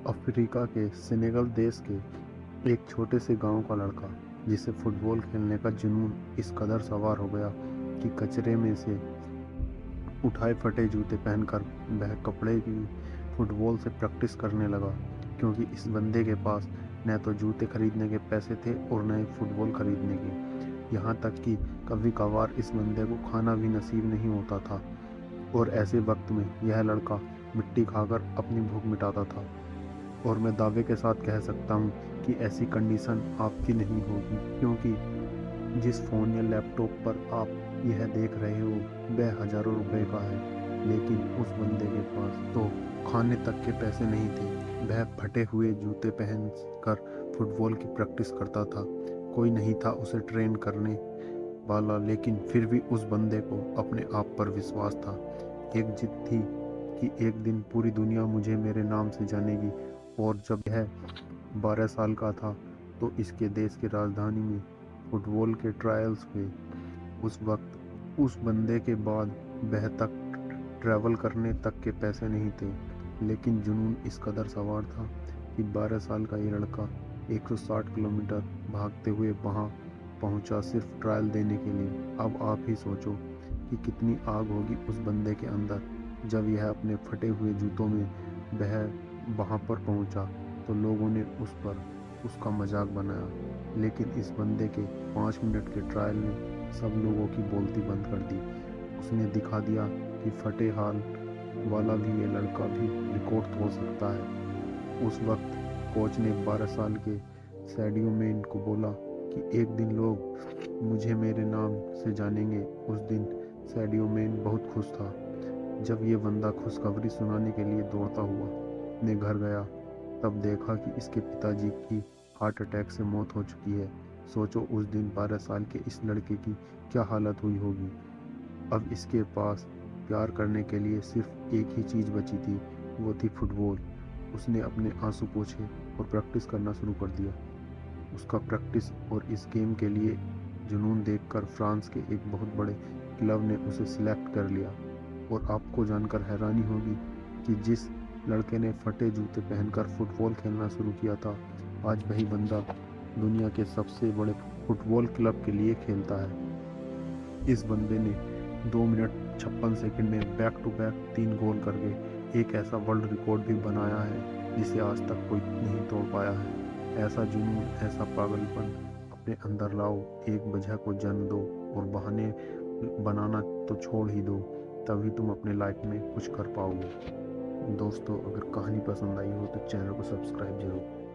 Africa के Senegal देश के एक छोटे से गांव का लड़का जिसे फुटबॉल खेलने का जुनून इस कदर सवार हो गया कि कचरे में से उठाए फटे जूते पहनकर वह कपड़े की फुटबॉल से प्रैक्टिस करने लगा, क्योंकि इस बंदे के पास न तो जूते खरीदने के पैसे थे और न ही फुटबॉल खरीदने के। यहाँ तक कि कभी कभार इस बंदे को खाना भी नसीब नहीं होता था और ऐसे वक्त में यह लड़का मिट्टी खाकर अपनी भूख मिटाता था। और मैं दावे के साथ कह सकता हूँ कि ऐसी कंडीशन आपकी नहीं होगी, क्योंकि जिस फ़ोन या लैपटॉप पर आप यह देख रहे हो वह हज़ारों रुपए का है, लेकिन उस बंदे के पास तो खाने तक के पैसे नहीं थे। वह फटे हुए जूते पहन कर फुटबॉल की प्रैक्टिस करता था। कोई नहीं था उसे ट्रेन करने वाला, लेकिन फिर भी उस बंदे को अपने आप पर विश्वास था। एक जिद थी कि एक दिन पूरी दुनिया मुझे मेरे नाम से जानेगी। और जब यह 12 साल का था तो इसके देश की राजधानी में फुटबॉल के ट्रायल्स हुए। उस वक्त उस बंदे के बाद वह तक ट्रैवल करने तक के पैसे नहीं थे, लेकिन जुनून इस कदर सवार था कि 12 साल का ये लड़का 160 किलोमीटर भागते हुए वहाँ पहुँचा सिर्फ ट्रायल देने के लिए। अब आप ही सोचो कि कितनी आग होगी उस बंदे के अंदर जब यह अपने फटे हुए जूतों में वह वहाँ पर पहुँचा तो लोगों ने उस पर उसका मजाक बनाया। लेकिन इस बंदे के 5 मिनट के ट्रायल ने सब लोगों की बोलती बंद कर दी। उसने दिखा दिया कि फटे हाल वाला भी ये लड़का भी रिकॉर्ड तोड़ सकता है। उस वक्त कोच ने 12 साल के सैडियो मैन को बोला कि एक दिन लोग मुझे मेरे नाम से जानेंगे। उस दिन सैडियो मैन बहुत खुश था। जब ये बंदा खुशखबरी सुनाने के लिए दौड़ता हुआ अपने घर गया तब देखा कि इसके पिताजी की हार्ट अटैक से मौत हो चुकी है। सोचो उस दिन 12 साल के इस लड़के की क्या हालत हुई होगी। अब इसके पास प्यार करने के लिए सिर्फ एक ही चीज़ बची थी, वो थी फुटबॉल। उसने अपने आंसू पोंछे और प्रैक्टिस करना शुरू कर दिया। उसका प्रैक्टिस और इस गेम के लिए जुनून देखकर फ्रांस के एक बहुत बड़े क्लब ने उसे सिलेक्ट कर लिया। और आपको जानकर हैरानी होगी कि जिस लड़के ने फटे जूते पहनकर फुटबॉल खेलना शुरू किया था, आज वही बंदा दुनिया के सबसे बड़े फुटबॉल क्लब के लिए खेलता है। इस बंदे ने 2 मिनट 56 सेकंड में बैक टू बैक 3 गोल करके एक ऐसा वर्ल्ड रिकॉर्ड भी बनाया है जिसे आज तक कोई नहीं तोड़ पाया है। ऐसा जुनून, ऐसा पागलपन अपने अंदर लाओ, एक वजह को जन्म दो और बहाने बनाना तो छोड़ ही दो, तभी तुम अपने लाइफ में कुछ कर पाओगे। दोस्तों, अगर कहानी पसंद आई हो तो चैनल को सब्सक्राइब जरूर।